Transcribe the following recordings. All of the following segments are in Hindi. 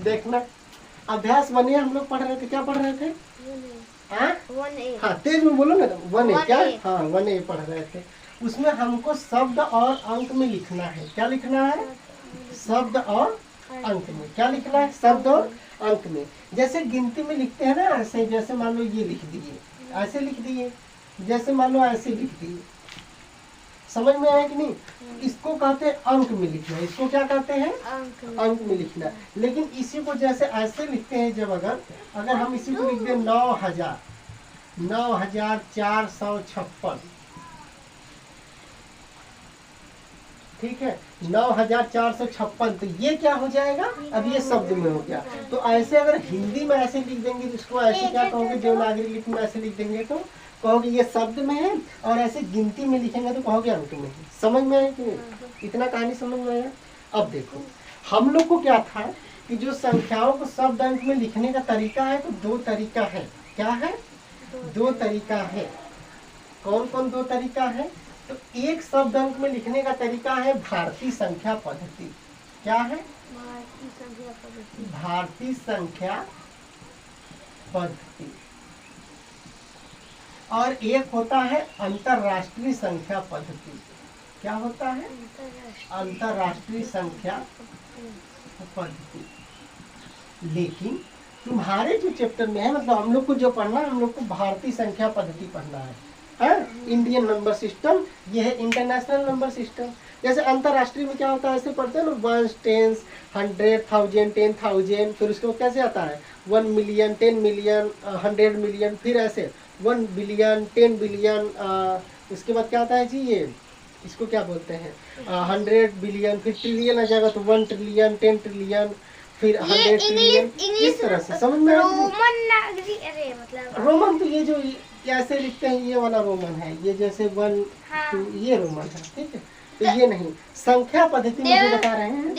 देखना अभ्यास 1A हम लोग पढ़ रहे थे, क्या पढ़ रहे थे? हाँ तेज में बोलो ना, 1A क्या? हाँ 1A पढ़ रहे थे। उसमें हमको शब्द और अंक में लिखना है। क्या लिखना है? शब्द और अंक में। क्या लिखना है? शब्द और अंक में। जैसे गिनती में लिखते हैं ना, ऐसे जैसे मान लो ये लिख दिए, ऐसे लिख दिए, जैसे मान लो ऐसे लिख दिए, समझ में आया कि नहीं? इसको कहते हैं अंक में लिखना। इसको क्या कहते हैं? अंक में लिखना। लेकिन इसी को जैसे ऐसे लिखते हैं, जब अगर हम इसी को लिख दें 9456, ठीक है, 9456, तो ये क्या हो जाएगा? अब ये शब्द में हो गया। तो ऐसे अगर हिंदी में ऐसे लिख देंगे, इसको ऐसे क्या कहोगे? देवनागरी लिपि में ऐसे लिख देंगे तो कहोगे ये शब्द में है, और ऐसे गिनती में लिखेंगे तो कहोगे अंक में है। समझ में आया कि नहीं? इतना कहानी समझ में आया? अब देखो हम लोग को क्या था कि जो संख्याओं को शब्द अंक में लिखने का तरीका है, तो 2 तरीका है। क्या है? 2 तरीका है। कौन कौन 2 तरीका है? तो एक शब्द अंक में लिखने का तरीका है भारतीय संख्या पद्धति। क्या है? भारतीय संख्या पद्धति। और एक होता है अंतरराष्ट्रीय संख्या पद्धति। क्या होता है? अंतरराष्ट्रीय संख्या पद्धति। लेकिन तुम्हारे जो चैप्टर में है, मतलब हम लोग को जो पढ़ना है, हम लोग को भारतीय संख्या पद्धति पढ़ना है। इंडियन नंबर सिस्टम, ये है इंटरनेशनल नंबर सिस्टम। जैसे अंतरराष्ट्रीय में क्या होता है, ऐसे पढ़ते हैं ना, 1, 10, 100, 1000, 10,000, फिर उसके बाद कैसे आता है 1 मिलियन, 10 मिलियन, 100 मिलियन, फिर ऐसे 1 बिलियन, 10 बिलियन, उसके बाद क्या आता है जी, ये इसको क्या बोलते हैं 100 बिलियन, फिर ट्रिलियन आ जाएगा तो 1 ट्रिलियन, 10 ट्रिलियन, फिर 100 ट्रिलियन, इस तरह से। समझ में? रोमन तो ये जो ऐसे लिखते हैं, ये वाला रोमन है, ये जैसे 1 2 ये रोमन है, ठीक है। तो ये नहीं, संख्या पद्धति में जो बता रहे हैं।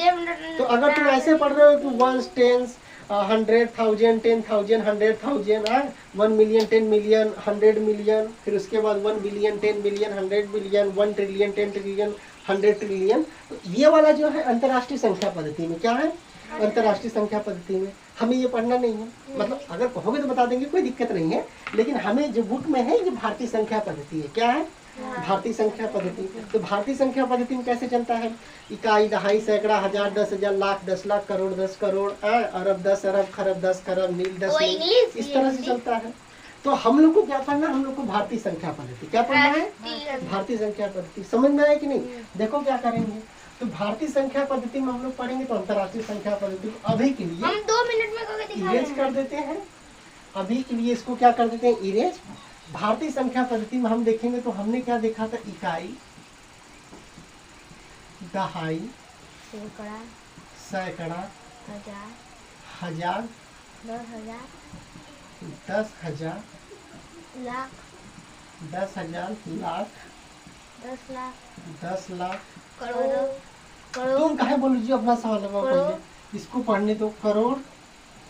तो अगर तुम ऐसे पढ़ रहे हो तो 1, 10, 100, 1000, 10,000, 100,000, 1 मिलियन, 10 मिलियन, 100 मिलियन, फिर उसके बाद 1 billion, 10 billion, 100 billion, 1 trillion, 10 trillion, 100 trillion. तो ये वाला जो है अंतरराष्ट्रीय संख्या पद्धति में। क्या है? अंतरराष्ट्रीय संख्या पद्धति में। हमें ये पढ़ना नहीं है, मतलब अगर कहोगे तो बता देंगे, कोई दिक्कत नहीं है। लेकिन हमें जो बुक में है, ये भारतीय संख्या पद्धति है। क्या है? भारतीय संख्या पद्धति। तो भारतीय संख्या पद्धति में कैसे चलता है? इकाई, दहाई, सैकड़ा, हजार, 10,000, लाख, 10 लाख, करोड़, 10 करोड़, अरब, 10 अरब, खरब, 10 खरब, नील, 10 नील, इस तरह से चलता है। तो हम लोग को क्या पढ़ना है? हम लोग को भारतीय संख्या पद्धति। क्या पढ़ना है? भारतीय संख्या पद्धति। समझ में आया कि नहीं? देखो क्या करेंगे, तो भारतीय संख्या पद्धति में हम लोग पढ़ेंगे, तो अंतरराष्ट्रीय संख्या पद्धति को अभी के लिए हम 2 मिनट में इरेज कर देते हैं। अभी के लिए इसको क्या कर देते हैं? इरेज। भारतीय संख्या पद्धति में हम देखेंगे तो हमने क्या देखा था? इकाई, दहाई, सैकड़ा, हजार, 10,000, लाख, 10,000, लाख, 10 लाख, करोड़। तुम कहे बोलो जी अपना सवाल लगाओ पहले, इसको पढ़ने दो। करोड़,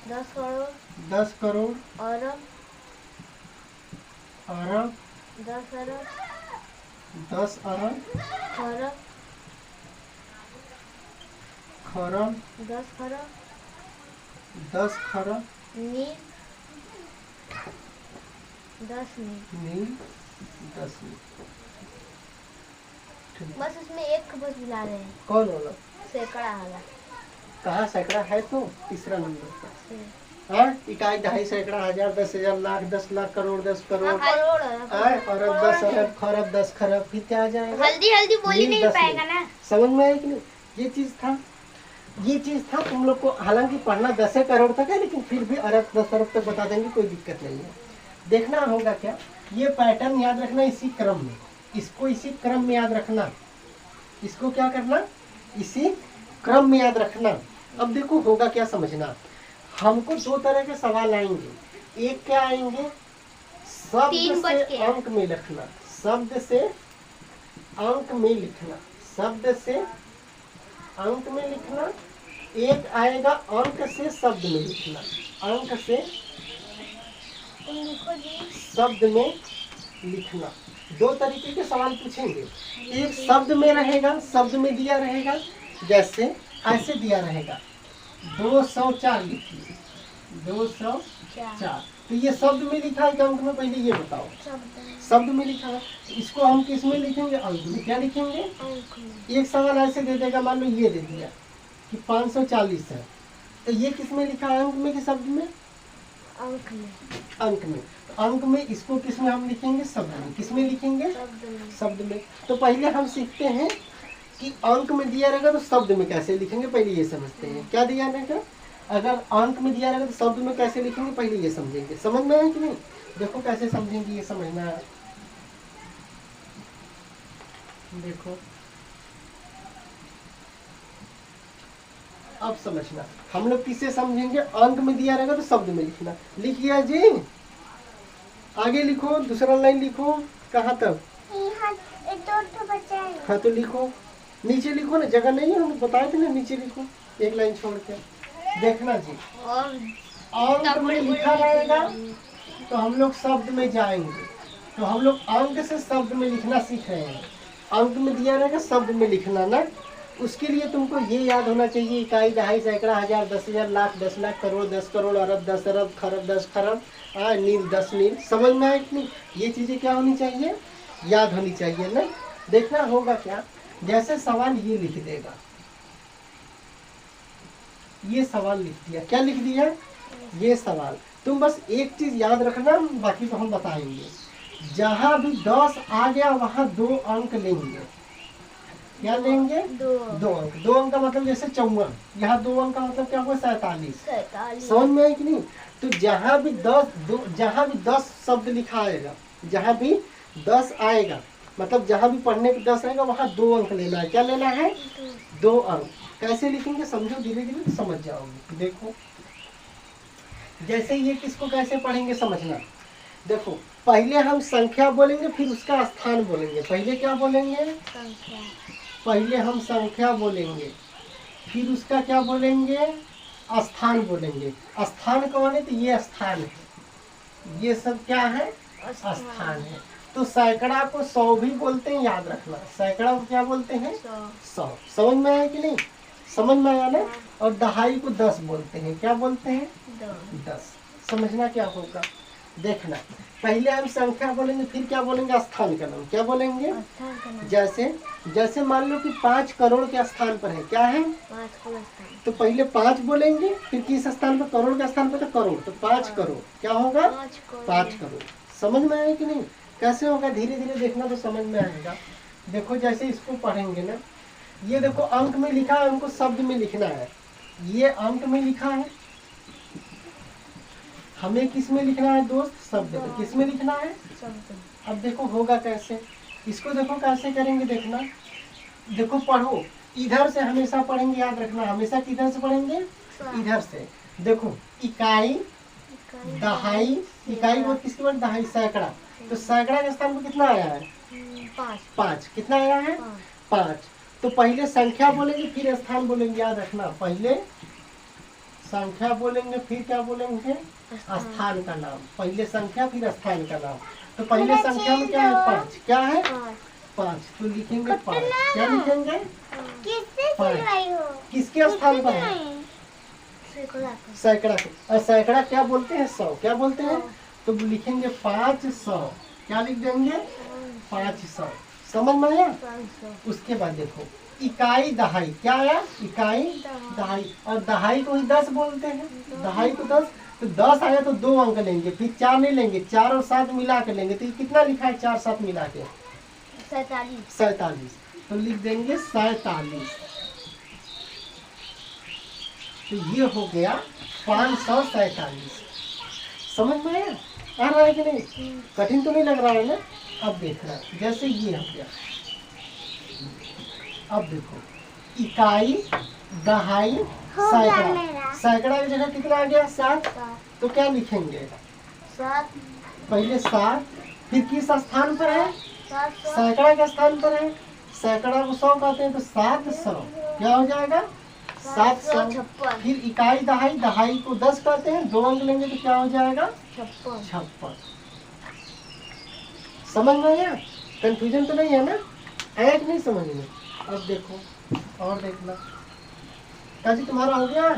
10 करोड़, 10 करोड़, अरब, अरब, 10 अरब, 10 अरब, खरब, खरब, 10 खरब, 10 खरब, नील, 10 नील। नील, 10 नील। बस उसमें एक बस बुला रहे हैं। कौन वाला? सैकड़ा वाला। कहाँ सैकड़ा है? तो तीसरा नंबर पर। हाँ, इकाई, दहाई, सैकड़ा, हजार, 10,000, लाख, 10 लाख, करोड़, 10 करोड़, अरब, 10 अरब, खरब, 10 खरब, फिर क्या आ जाएगा? हल्दी बोल ही नील, नहीं 10 पाएगा नील। ना। समझ में आया कि नहीं? ये चीज था तुम लोग को। हालांकि पढ़ना 10 करोड़ तक है, लेकिन फिर भी अरब, 10 अरब तक बता देंगे, कोई दिक्कत नहीं है। देखना होगा क्या, ये पैटर्न याद रखना इसी क्रम में, इसको इसी क्रम में याद रखना। इसको क्या करना? इसी क्रम में याद रखना। अब देखो होगा क्या, समझना। हमको 2 तरह के सवाल आएंगे। एक क्या आएंगे? शब्द से अंक में लिखना, शब्द से अंक में लिखना, शब्द से अंक में लिखना। एक आएगा अंक से शब्द में लिखना, अंक से शब्द में लिखना। 2 तरीके के सवाल पूछेंगे। एक शब्द में रहेगा, शब्द में दिया रहेगा, जैसे ऐसे दिया रहेगा 204 लिखिए, 204। तो ये शब्द में लिखा है कि अंक में, पहले ये बताओ। शब्द में लिखा है, इसको हम किस में लिखेंगे? अंक में। क्या लिखेंगे? एक सवाल ऐसे दे देगा, मान लो ये दे दिया कि 540 है, तो ये किस में लिखा है? अंक में कि शब्द में? अंक में। अंक में। अंक में इसको किस में हम लिखेंगे? शब्द में। किस में लिखेंगे? शब्द में। तो पहले हम सीखते हैं कि अंक में दिया रहेगा तो शब्द में कैसे लिखेंगे, पहले ये समझते हैं। क्या दिया रहेगा? अगर अंक में दिया रहेगा तो शब्द में कैसे लिखेंगे, पहले ये समझेंगे। समझ में आया कि नहीं? देखो कैसे समझेंगे, ये समझना है। देखो अब समझना, हम लोग किससे समझेंगे? अंक में दिया रहेगा तो शब्द में लिखना। लिख लिया जी? आगे लिखो, दूसरा लाइन लिखो। कहाँ तक? हाँ तो लिखो, नीचे लिखो ना, जगह नहीं है, हम बताए थे ना, नीचे लिखो एक लाइन छोड़ के। देखना जी, अंक में लिखा रहेगा तो हम लोग शब्द में जाएंगे। तो हम लोग अंक से शब्द में लिखना सीख रहे हैं। अंक में दिया रहेगा शब्द में लिखना ना, उसके लिए तुमको ये याद होना चाहिए, इकाई, दहाई, सैकड़ा, हजार, 10,000, लाख, 10 लाख, करोड़, 10 करोड़, अरब, 10 अरब, खरब, 10 खरब, नील, 10 नील। समझ में आए कि नहीं? ये चीजें क्या होनी चाहिए? याद होनी चाहिए ना। देखना होगा क्या, जैसे सवाल ये लिख देगा, ये सवाल लिख दिया। क्या लिख दिया? ये सवाल। तुम बस एक चीज याद रखना, बाकी तो हम बताएंगे। जहां भी 10 आ गया वहां 2 अंक लेंगे। क्या लेंगे? 2 अंक। 2 अंक का मतलब जैसे 54, यहाँ 2 अंक का मतलब क्या हुआ? 47। समझ में आई कि नहीं? तो जहां भी 10 शब्द लिखा आएगा, जहां भी 10 आएगा, मतलब जहां भी पढ़ने के 10 आएगा वहां 2 अंक लेना है। क्या लेना है? 2 अंक। कैसे लिखेंगे समझो, धीरे धीरे समझ जाओगे। देखो जैसे ये किसको कैसे पढ़ेंगे समझना। देखो पहले हम संख्या बोलेंगे, फिर उसका स्थान बोलेंगे। पहले क्या बोलेंगे? पहले हम संख्या बोलेंगे, फिर उसका क्या बोलेंगे? स्थान बोलेंगे। स्थान कौन है? तो ये स्थान है, ये सब क्या है? स्थान है। तो सैकड़ा को 100 भी बोलते हैं, याद रखना। सैकड़ा को क्या बोलते हैं? 100। समझ में आया कि नहीं? समझ में आया ना। और दहाई को 10 बोलते हैं। क्या बोलते हैं? 10। समझना क्या होगा, देखना। पहले हम संख्या बोलेंगे, फिर क्या बोलेंगे? स्थान का नाम। क्या बोलेंगे? जैसे मान लो कि 5 करोड़ के स्थान पर है। क्या है? 5 करोड़। तो पहले 5 बोलेंगे, फिर किस स्थान पर? करोड़ के स्थान पर तो करोड़, तो 5 करोड़। क्या होगा? 5 करोड़। समझ में आया कि नहीं? कैसे होगा, धीरे धीरे देखना तो समझ में आएगा। देखो जैसे इसको पढ़ेंगे ना, ये देखो अंक में लिखा है, हमको शब्द में लिखना है। ये अंक में लिखा है, हमें किस में लिखना है दोस्त? शब्द में। किस में लिखना है? अब देखो होगा कैसे, इसको देखो कैसे करेंगे, देखना। देखो पढ़ो, इधर से हमेशा पढ़ेंगे, याद रखना। हमेशा किधर से पढ़ेंगे? इधर से। देखो इकाई, दहाई, इकाई वो किसके बाद? दहाई, सैकड़ा। तो सैकड़ा के स्थान पर कितना आया है? 5। कितना आया है? 5। तो पहले संख्या बोलेंगे, फिर स्थान बोलेंगे, याद रखना। पहले संख्या बोलेंगे, फिर क्या बोलेंगे? स्थान का नाम। पहले संख्या, फिर स्थान का नाम। तो पहले संख्या में क्या है? 5। क्या है? 5। तो लिखेंगे 5। क्या लिखेंगे? 5। किसके स्थान पर है? सैकड़ा के। और सैकड़ा क्या बोलते हैं? 100। क्या बोलते हैं? तो लिखेंगे 500। क्या लिख देंगे? 500। समझ में आया? उसके बाद देखो इकाई, दहाई। क्या आया? इकाई, दहाई। और दहाई को ही 10 बोलते हैं। दहाई को 10। तो 10 आया तो 2 अंक लेंगे, फिर 4 नहीं लेंगे, 4 और 7 मिला के लेंगे। तो ये कितना लिखा है? 4 7 मिला के 47। तो लिख देंगे 47। तो ये हो गया 547। समझ में आया? आ रहा है कि नहीं? कठिन तो नहीं लग रहा है ना? अब देखना, जैसे ये हो गया। अब देखो इकाई, दहाई, सैकड़ा। सैकड़ा की जगह कितना आ गया? 7। तो क्या लिखेंगे? 7। पहले 7, फिर किस स्थान पर है? सैकड़ा के स्थान पर है। सैकड़ा को 100 कहते हैं, तो 700। क्या हो जाएगा? 756। फिर इकाई, दहाई, दहाई को 10 कहते हैं, 2 अंक लेंगे तो क्या हो जाएगा? 56। समझ में आया? कंफ्यूजन तो नहीं है ना? आया कि नहीं समझ में? अब देखो और देखना। काजी तुम्हारा हो गया?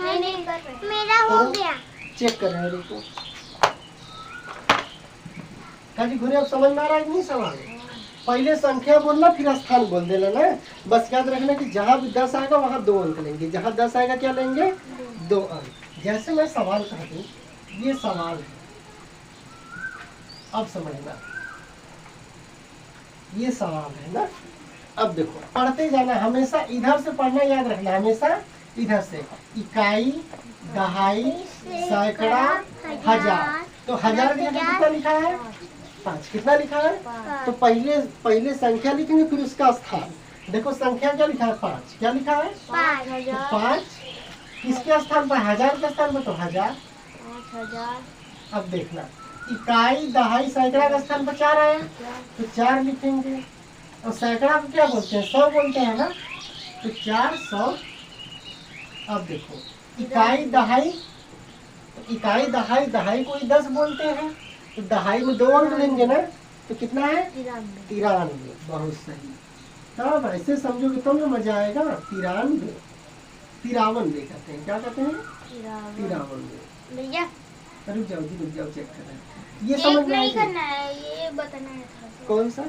नहीं कर रहे। मेरा हो गया। चेक कर रहे हैं, रुको। खाली घुरे अब समझ में आ रहा है कि नहीं सवाल? पहले संख्या बोलना फिर स्थान बोल देना ना। बस याद रखना कि जहाँ भी 10 आएगा वहाँ 2 अंक लेंगे, जहाँ 10 आएगा क्या लेंगे? 2 अंक। जैसे मैं सवाल कह दूं, ये सवाल है, अब समझना, ये सवाल है ना। अब देखो पढ़ते जाना, हमेशा इधर से पढ़ना, याद रखना हमेशा इधर से। इकाई, दहाई, सैकड़ा, हजार। तो हजार की जगह कितना लिखा है? 5। कितना लिखा है? तो पहले संख्या लिखेंगे फिर उसका स्थान। देखो संख्या क्या लिखा है? 5। क्या लिखा है? 5। किसके स्थान पर? हजार के स्थान पर, तो 1000। 5000। अब देखना, इकाई, दहाई, सैकड़ा का स्थान पर 4 आया, तो 4 लिखेंगे। और सैकड़ा को क्या बोलते हैं? 100 बोलते हैं ना, तो 400। अब देखो इकाई, दहाई, दहाई को ही 10 बोलते हैं, तो दहाई में 2 अंक लेंगे ना, तो कितना है? 93। बहुत सही। तब ऐसे समझोगे तब ना मजा आएगा। 93, 53 कहते हैं। क्या कहते हैं? 53। भैया रुक जाओ चेक कर रहे हैं। ये समझ में नहीं आएगा? करना है, ये बताना है था। कौन सा?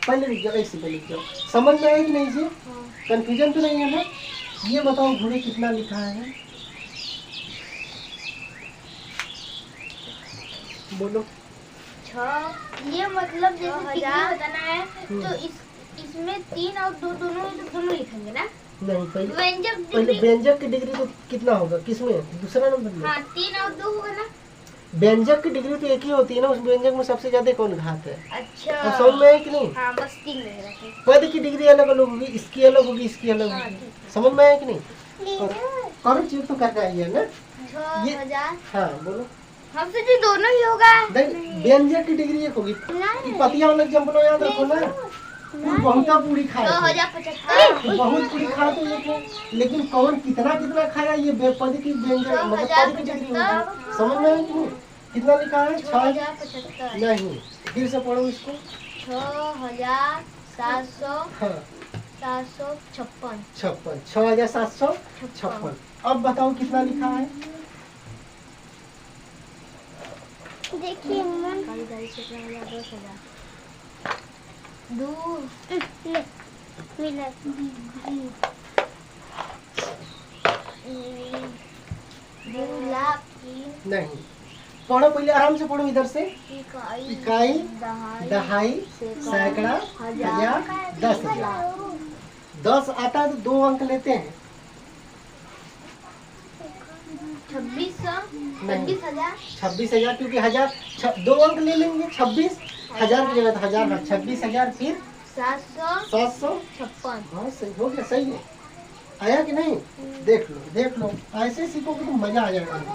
पहले रुक जाओ, एक सेकंड रुक जाओ। समझ में आया कि नहीं जी? कंफ्यूजन तो नहीं है ना? ये बताओ घोड़े कितना लिखा है? बोलो। 6। ये मतलब जैसे डिग्री बताना है तो इसमें 3 और 2 दोनों लिखेंगे ना? नहीं, व्यंजक पहले व्यंजक की डिग्री तो कितना होगा? किसमें? दूसरा नंबर में। हाँ 3 और 2 होगा ना? व्यंजक की डिग्री तो एक ही होती है ना। उस व्यंजक में सबसे ज्यादा कौन घात है? अच्छा। अब समझ में आया कि नहीं? हाँ बस 3 लग रहा है। पद की डिग्री अलग अलग होगी, इसकी अलग होगी, इसकी अलग होगी। समझ में आया कि नहीं? करो चेक तो करना ही है ना। 6000। हाँ बोलो। हमसे जो दोनों ही होगा। व्यंजक की डिग्री एक होगी। पतिया वाला एग्जाम्पल याद रखो ना। बहुत पूरी खाए, 2075। बहुत पूरी खाए तो एक है, लेकिन कौन कितना खाया ये पद की व्यंजक मतलब पद की डिग्री होगी। समझ में आया कि नहीं? कितना लिखा है? 6075। नहीं, फिर से पढ़ो इसको। 6700। हाँ 756। 6756। अब बताओ कितना लिखा है? देखिए 10,000। 2 लाख। नहीं, पढ़ो पहले आराम से पढ़ो इधर से। इकाई, दहाई, सैकड़ा, हजार, 10,000। 10 आता है तो 2 अंक लेते हैं। 26,000। 26,000 क्योंकि 1000 2 अंक ले लेंगे। 26,000 की जगह 1000 है। 26,000 फिर 756। हाँ सही हो गया, सही है। आया कि नहीं? देख लो ऐसे सीखोगे तो मजा आ जाएगा। देखो।